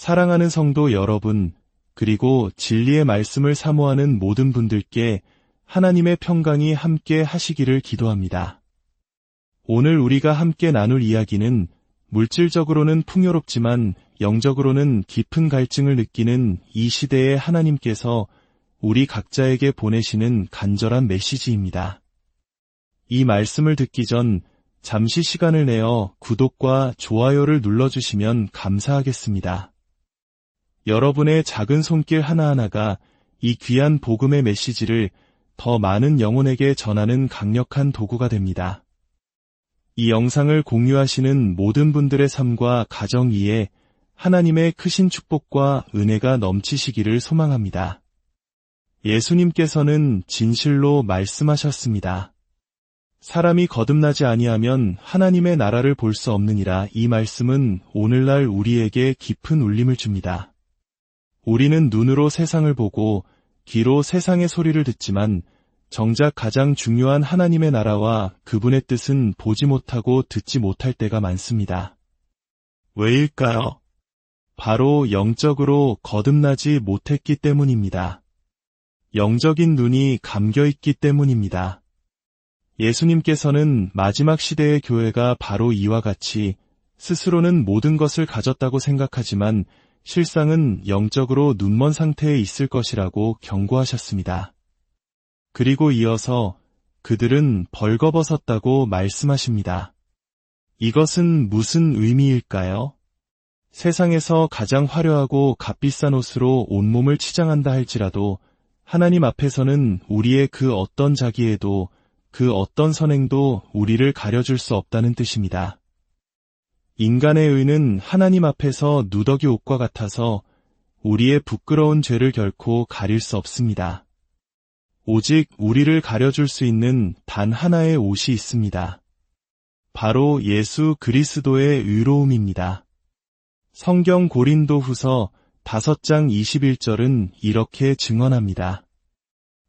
사랑하는 성도 여러분, 그리고 진리의 말씀을 사모하는 모든 분들께 하나님의 평강이 함께 하시기를 기도합니다. 오늘 우리가 함께 나눌 이야기는 물질적으로는 풍요롭지만 영적으로는 깊은 갈증을 느끼는 이 시대에 하나님께서 우리 각자에게 보내시는 간절한 메시지입니다. 이 말씀을 듣기 전 잠시 시간을 내어 구독과 좋아요를 눌러주시면 감사하겠습니다. 여러분의 작은 손길 하나하나가 이 귀한 복음의 메시지를 더 많은 영혼에게 전하는 강력한 도구가 됩니다. 이 영상을 공유하시는 모든 분들의 삶과 가정 위에 하나님의 크신 축복과 은혜가 넘치시기를 소망합니다. 예수님께서는 진실로 말씀하셨습니다. 사람이 거듭나지 아니하면 하나님의 나라를 볼 수 없느니라. 이 말씀은 오늘날 우리에게 깊은 울림을 줍니다. 우리는 눈으로 세상을 보고 귀로 세상의 소리를 듣지만 정작 가장 중요한 하나님의 나라와 그분의 뜻은 보지 못하고 듣지 못할 때가 많습니다. 왜일까요? 바로 영적으로 거듭나지 못했기 때문입니다. 영적인 눈이 감겨있기 때문입니다. 예수님께서는 마지막 시대의 교회가 바로 이와 같이 스스로는 모든 것을 가졌다고 생각하지만 실상은 영적으로 눈먼 상태에 있을 것이라고 경고하셨습니다. 그리고 이어서 그들은 벌거벗었다고 말씀하십니다. 이것은 무슨 의미일까요? 세상에서 가장 화려하고 값비싼 옷으로 온몸을 치장한다 할지라도 하나님 앞에서는 우리의 그 어떤 자기애도 그 어떤 선행도 우리를 가려줄 수 없다는 뜻입니다. 인간의 의는 하나님 앞에서 누더기 옷과 같아서 우리의 부끄러운 죄를 결코 가릴 수 없습니다. 오직 우리를 가려줄 수 있는 단 하나의 옷이 있습니다. 바로 예수 그리스도의 의로움입니다. 성경 고린도후서 5장 21절은 이렇게 증언합니다.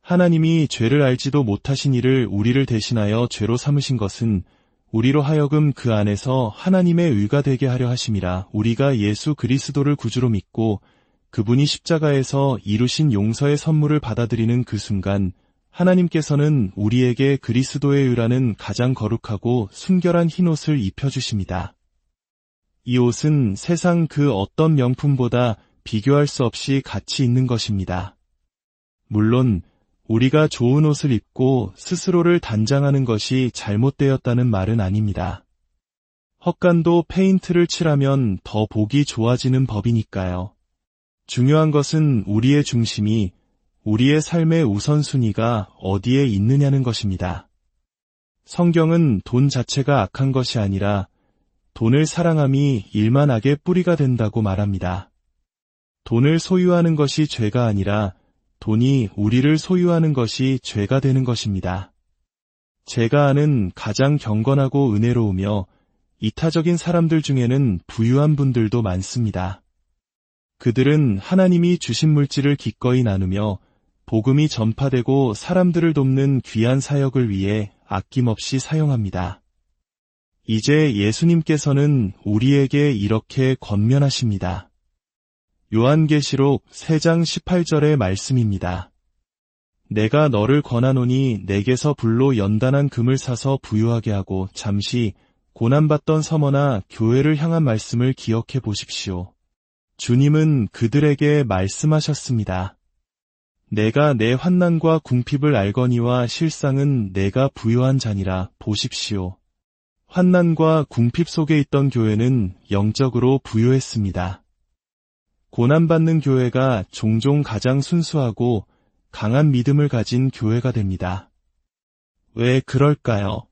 하나님이 죄를 알지도 못하신 이를 우리를 대신하여 죄로 삼으신 것은 우리로 하여금 그 안에서 하나님의 의가 되게 하려 하심이라. 우리가 예수 그리스도를 구주로 믿고 그분이 십자가에서 이루신 용서의 선물을 받아들이는 그 순간 하나님께서는 우리에게 그리스도의 의라는 가장 거룩하고 순결한 흰옷을 입혀주십니다. 이 옷은 세상 그 어떤 명품보다 비교할 수 없이 가치 있는 것입니다. 물론 우리가 좋은 옷을 입고 스스로를 단장하는 것이 잘못되었다는 말은 아닙니다. 헛간도 페인트를 칠하면 더 보기 좋아지는 법이니까요. 중요한 것은 우리의 중심이, 우리의 삶의 우선순위가 어디에 있느냐는 것입니다. 성경은 돈 자체가 악한 것이 아니라 돈을 사랑함이 일만악의 뿌리가 된다고 말합니다. 돈을 소유하는 것이 죄가 아니라 돈이 우리를 소유하는 것이 죄가 되는 것입니다. 제가 아는 가장 경건하고 은혜로우며 이타적인 사람들 중에는 부유한 분들도 많습니다. 그들은 하나님이 주신 물질을 기꺼이 나누며 복음이 전파되고 사람들을 돕는 귀한 사역을 위해 아낌없이 사용합니다. 이제 예수님께서는 우리에게 이렇게 권면하십니다. 요한계시록 3장 18절의 말씀입니다. 내가 너를 권하노니 내게서 불로 연단한 금을 사서 부유하게 하고 잠시 고난받던 서머나 교회를 향한 말씀을 기억해 보십시오. 주님은 그들에게 말씀하셨습니다. 내가 내 환난과 궁핍을 알거니와 실상은 내가 부요한 자니라. 보십시오. 환난과 궁핍 속에 있던 교회는 영적으로 부요했습니다. 고난받는 교회가 종종 가장 순수하고 강한 믿음을 가진 교회가 됩니다. 왜 그럴까요?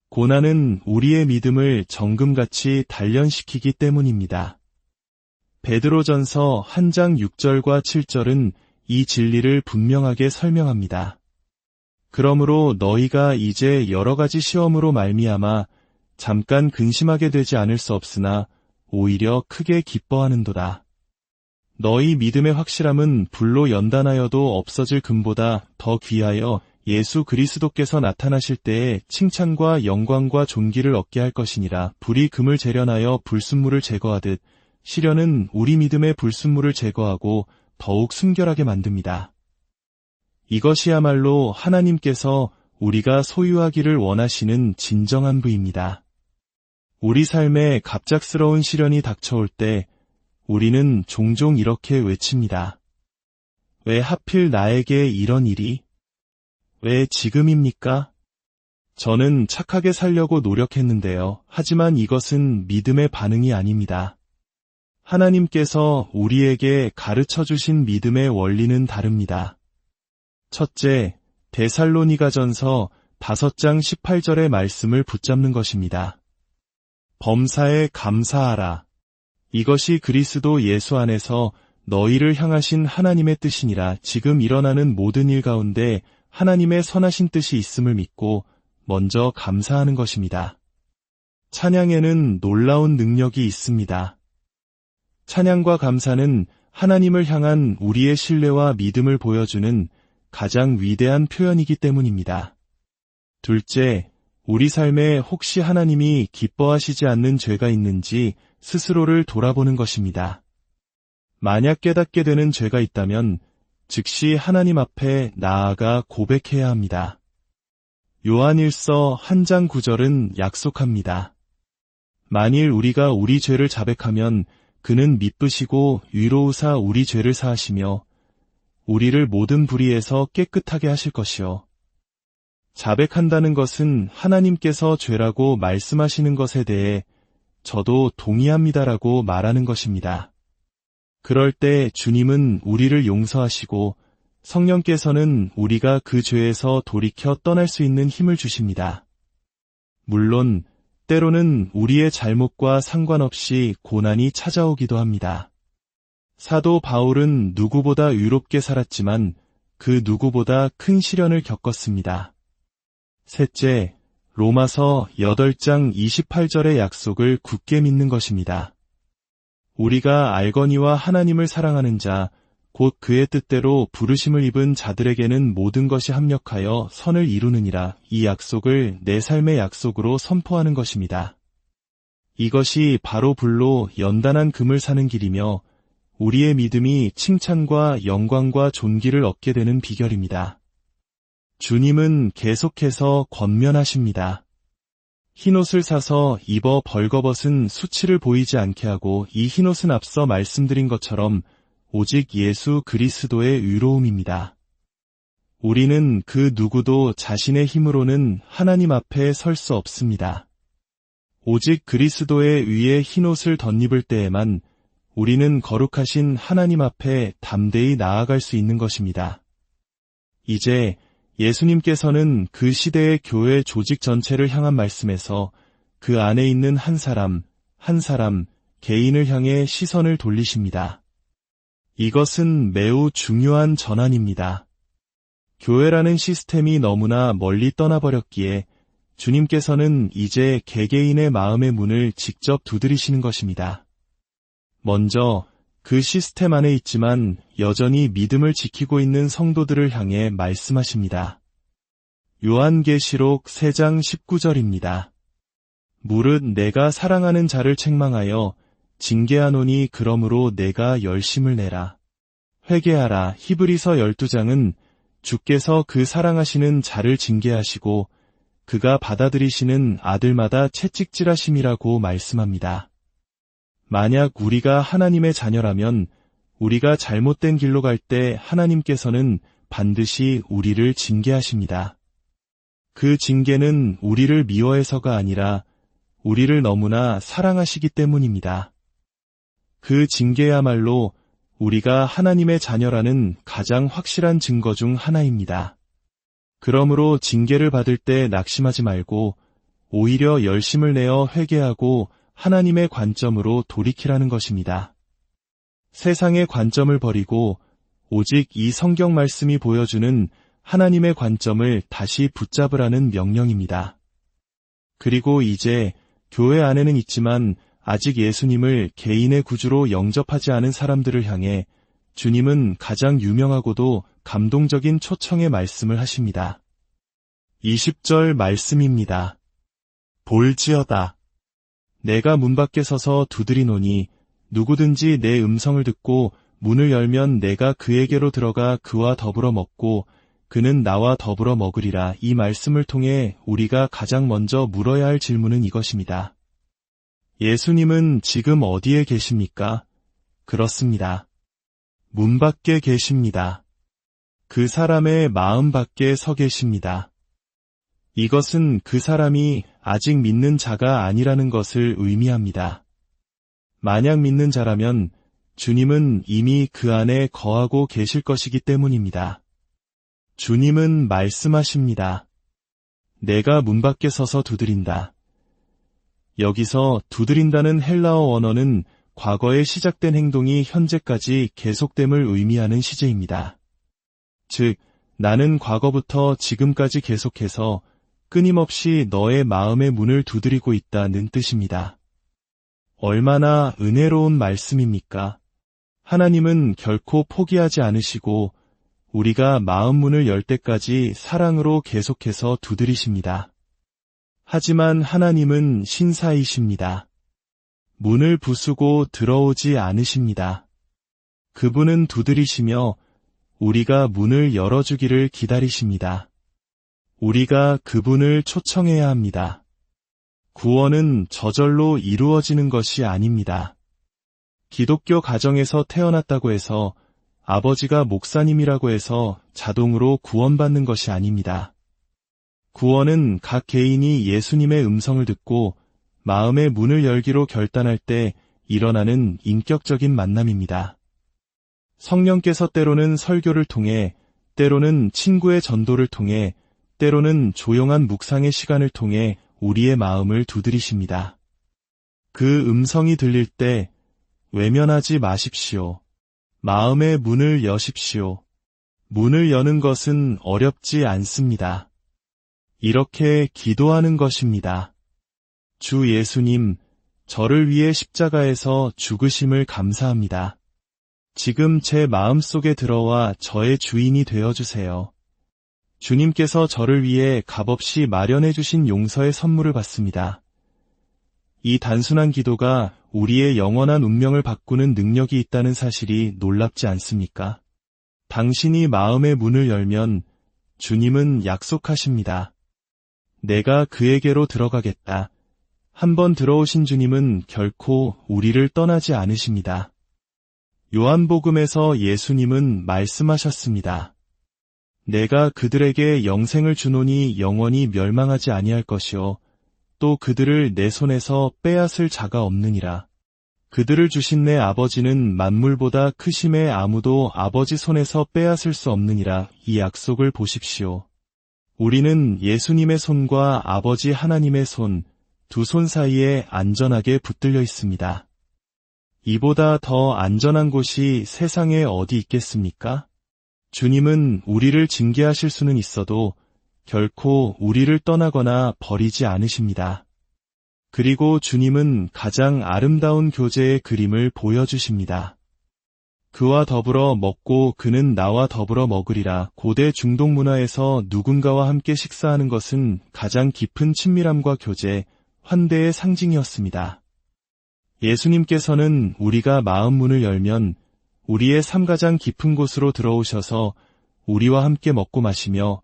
고난은 우리의 믿음을 정금같이 단련시키기 때문입니다. 베드로전서 1장 6절과 7절은 이 진리를 분명하게 설명합니다. 그러므로 너희가 이제 여러 가지 시험으로 말미암아 잠깐 근심하게 되지 않을 수 없으나 오히려 크게 기뻐하는도다. 너희 믿음의 확실함은 불로 연단하여도 없어질 금보다 더 귀하여 예수 그리스도께서 나타나실 때에 칭찬과 영광과 존귀를 얻게 할 것이니라. 불이 금을 재련하여 불순물을 제거하듯 시련은 우리 믿음의 불순물을 제거하고 더욱 순결하게 만듭니다. 이것이야말로 하나님께서 우리가 소유하기를 원하시는 진정한 부입니다. 우리 삶에 갑작스러운 시련이 닥쳐올 때 우리는 종종 이렇게 외칩니다. 왜 하필 나에게 이런 일이? 왜 지금입니까? 저는 착하게 살려고 노력했는데요. 하지만 이것은 믿음의 반응이 아닙니다. 하나님께서 우리에게 가르쳐 주신 믿음의 원리는 다릅니다. 첫째, 데살로니가전서 5장 18절의 말씀을 붙잡는 것입니다. 범사에 감사하라. 이것이 그리스도 예수 안에서 너희를 향하신 하나님의 뜻이니라. 지금 일어나는 모든 일 가운데 하나님의 선하신 뜻이 있음을 믿고 먼저 감사하는 것입니다. 찬양에는 놀라운 능력이 있습니다. 찬양과 감사는 하나님을 향한 우리의 신뢰와 믿음을 보여주는 가장 위대한 표현이기 때문입니다. 둘째, 우리 삶에 혹시 하나님이 기뻐하시지 않는 죄가 있는지 스스로를 돌아보는 것입니다. 만약 깨닫게 되는 죄가 있다면 즉시 하나님 앞에 나아가 고백해야 합니다. 요한일서 1장 9절은 약속합니다. 만일 우리가 우리 죄를 자백하면 그는 미쁘시고 위로우사 우리 죄를 사하시며 우리를 모든 불의에서 깨끗하게 하실 것이요. 자백한다는 것은 하나님께서 죄라고 말씀하시는 것에 대해 저도 동의합니다라고 말하는 것입니다. 그럴 때 주님은 우리를 용서하시고 성령께서는 우리가 그 죄에서 돌이켜 떠날 수 있는 힘을 주십니다. 물론 때로는 우리의 잘못과 상관없이 고난이 찾아오기도 합니다. 사도 바울은 누구보다 의롭게 살았지만 그 누구보다 큰 시련을 겪었습니다. 셋째, 로마서 8장 28절의 약속을 굳게 믿는 것입니다. 우리가 알거니와 하나님을 사랑하는 자, 곧 그의 뜻대로 부르심을 입은 자들에게는 모든 것이 합력하여 선을 이루느니라. 이 약속을 내 삶의 약속으로 선포하는 것입니다. 이것이 바로 불로 연단한 금을 사는 길이며 우리의 믿음이 칭찬과 영광과 존귀를 얻게 되는 비결입니다. 주님은 계속해서 권면하십니다. 흰옷을 사서 입어 벌거벗은 수치를 보이지 않게 하고 이 흰옷은 앞서 말씀드린 것처럼 오직 예수 그리스도의 의로움입니다. 우리는 그 누구도 자신의 힘으로는 하나님 앞에 설 수 없습니다. 오직 그리스도의 의의 흰옷을 덧입을 때에만 우리는 거룩하신 하나님 앞에 담대히 나아갈 수 있는 것입니다. 이제 예수님께서는 그 시대의 교회 조직 전체를 향한 말씀에서 그 안에 있는 한 사람, 한 사람, 개인을 향해 시선을 돌리십니다. 이것은 매우 중요한 전환입니다. 교회라는 시스템이 너무나 멀리 떠나버렸기에 주님께서는 이제 개개인의 마음의 문을 직접 두드리시는 것입니다. 먼저 그 시스템 안에 있지만 여전히 믿음을 지키고 있는 성도들을 향해 말씀하십니다. 요한계시록 3장 19절입니다. 무릇 내가 사랑하는 자를 책망하여 징계하노니 그러므로 내가 열심을 내라. 회개하라. 히브리서 12장은 주께서 그 사랑하시는 자를 징계하시고 그가 받아들이시는 아들마다 채찍질하심이라고 말씀합니다. 만약 우리가 하나님의 자녀라면 우리가 잘못된 길로 갈 때 하나님께서는 반드시 우리를 징계하십니다. 그 징계는 우리를 미워해서가 아니라 우리를 너무나 사랑하시기 때문입니다. 그 징계야말로 우리가 하나님의 자녀라는 가장 확실한 증거 중 하나입니다. 그러므로 징계를 받을 때 낙심하지 말고 오히려 열심을 내어 회개하고 하나님의 관점으로 돌이키라는 것입니다. 세상의 관점을 버리고 오직 이 성경 말씀이 보여주는 하나님의 관점을 다시 붙잡으라는 명령입니다. 그리고 이제 교회 안에는 있지만 아직 예수님을 개인의 구주로 영접하지 않은 사람들을 향해 주님은 가장 유명하고도 감동적인 초청의 말씀을 하십니다. 20절 말씀입니다. 볼지어다. 내가 문 밖에 서서 두드리노니 누구든지 내 음성을 듣고 문을 열면 내가 그에게로 들어가 그와 더불어 먹고 그는 나와 더불어 먹으리라. 이 말씀을 통해 우리가 가장 먼저 물어야 할 질문은 이것입니다. 예수님은 지금 어디에 계십니까? 그렇습니다. 문 밖에 계십니다. 그 사람의 마음 밖에 서 계십니다. 이것은 그 사람이 아직 믿는 자가 아니라는 것을 의미합니다. 만약 믿는 자라면 주님은 이미 그 안에 거하고 계실 것이기 때문입니다. 주님은 말씀하십니다. 내가 문 밖에 서서 두드린다. 여기서 두드린다는 헬라어 원어는 과거에 시작된 행동이 현재까지 계속됨을 의미하는 시제입니다. 즉, 나는 과거부터 지금까지 계속해서 끊임없이 너의 마음의 문을 두드리고 있다는 뜻입니다. 얼마나 은혜로운 말씀입니까? 하나님은 결코 포기하지 않으시고 우리가 마음 문을 열 때까지 사랑으로 계속해서 두드리십니다. 하지만 하나님은 신사이십니다. 문을 부수고 들어오지 않으십니다. 그분은 두드리시며 우리가 문을 열어주기를 기다리십니다. 우리가 그분을 초청해야 합니다. 구원은 저절로 이루어지는 것이 아닙니다. 기독교 가정에서 태어났다고 해서 아버지가 목사님이라고 해서 자동으로 구원받는 것이 아닙니다. 구원은 각 개인이 예수님의 음성을 듣고 마음의 문을 열기로 결단할 때 일어나는 인격적인 만남입니다. 성령께서 때로는 설교를 통해, 때로는 친구의 전도를 통해, 때로는 조용한 묵상의 시간을 통해 우리의 마음을 두드리십니다. 그 음성이 들릴 때 외면하지 마십시오. 마음의 문을 여십시오. 문을 여는 것은 어렵지 않습니다. 이렇게 기도하는 것입니다. 주 예수님, 저를 위해 십자가에서 죽으심을 감사합니다. 지금 제 마음속에 들어와 저의 주인이 되어주세요. 주님께서 저를 위해 값없이 마련해 주신 용서의 선물을 받습니다. 이 단순한 기도가 우리의 영원한 운명을 바꾸는 능력이 있다는 사실이 놀랍지 않습니까? 당신이 마음의 문을 열면 주님은 약속하십니다. 내가 그에게로 들어가겠다. 한번 들어오신 주님은 결코 우리를 떠나지 않으십니다. 요한복음에서 예수님은 말씀하셨습니다. 내가 그들에게 영생을 주노니 영원히 멸망하지 아니할 것이요 또 그들을 내 손에서 빼앗을 자가 없느니라. 그들을 주신 내 아버지는 만물보다 크심에 아무도 아버지 손에서 빼앗을 수 없느니라. 이 약속을 보십시오. 우리는 예수님의 손과 아버지 하나님의 손, 두 손 사이에 안전하게 붙들려 있습니다. 이보다 더 안전한 곳이 세상에 어디 있겠습니까? 주님은 우리를 징계하실 수는 있어도 결코 우리를 떠나거나 버리지 않으십니다. 그리고 주님은 가장 아름다운 교제의 그림을 보여주십니다. 그와 더불어 먹고 그는 나와 더불어 먹으리라. 고대 중동 문화에서 누군가와 함께 식사하는 것은 가장 깊은 친밀함과 교제, 환대의 상징이었습니다. 예수님께서는 우리가 마음 문을 열면 우리의 삶 가장 깊은 곳으로 들어오셔서 우리와 함께 먹고 마시며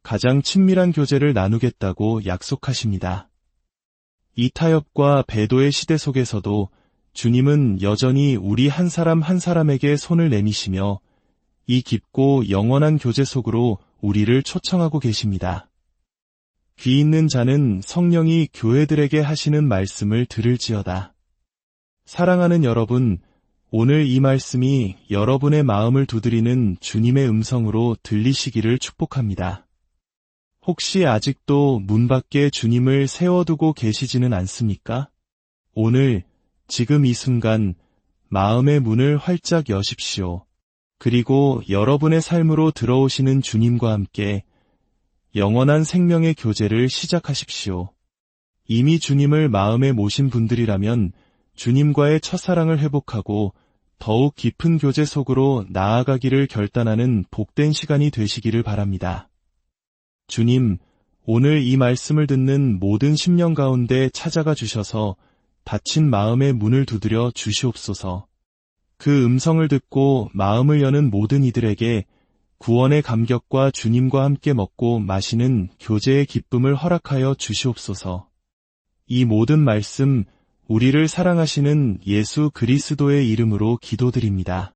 가장 친밀한 교제를 나누겠다고 약속하십니다. 이 타협과 배도의 시대 속에서도 주님은 여전히 우리 한 사람 한 사람에게 손을 내미시며 이 깊고 영원한 교제 속으로 우리를 초청하고 계십니다. 귀 있는 자는 성령이 교회들에게 하시는 말씀을 들을지어다. 사랑하는 여러분, 오늘 이 말씀이 여러분의 마음을 두드리는 주님의 음성으로 들리시기를 축복합니다. 혹시 아직도 문 밖에 주님을 세워두고 계시지는 않습니까? 오늘, 지금 이 순간 마음의 문을 활짝 여십시오. 그리고 여러분의 삶으로 들어오시는 주님과 함께 영원한 생명의 교제를 시작하십시오. 이미 주님을 마음에 모신 분들이라면 주님과의 첫사랑을 회복하고 더욱 깊은 교제 속으로 나아가기를 결단하는 복된 시간이 되시기를 바랍니다. 주님, 오늘 이 말씀을 듣는 모든 심령 가운데 찾아가 주셔서 닫힌 마음의 문을 두드려 주시옵소서. 그 음성을 듣고 마음을 여는 모든 이들에게 구원의 감격과 주님과 함께 먹고 마시는 교제의 기쁨을 허락하여 주시옵소서. 이 모든 말씀 우리를 사랑하시는 예수 그리스도의 이름으로 기도드립니다.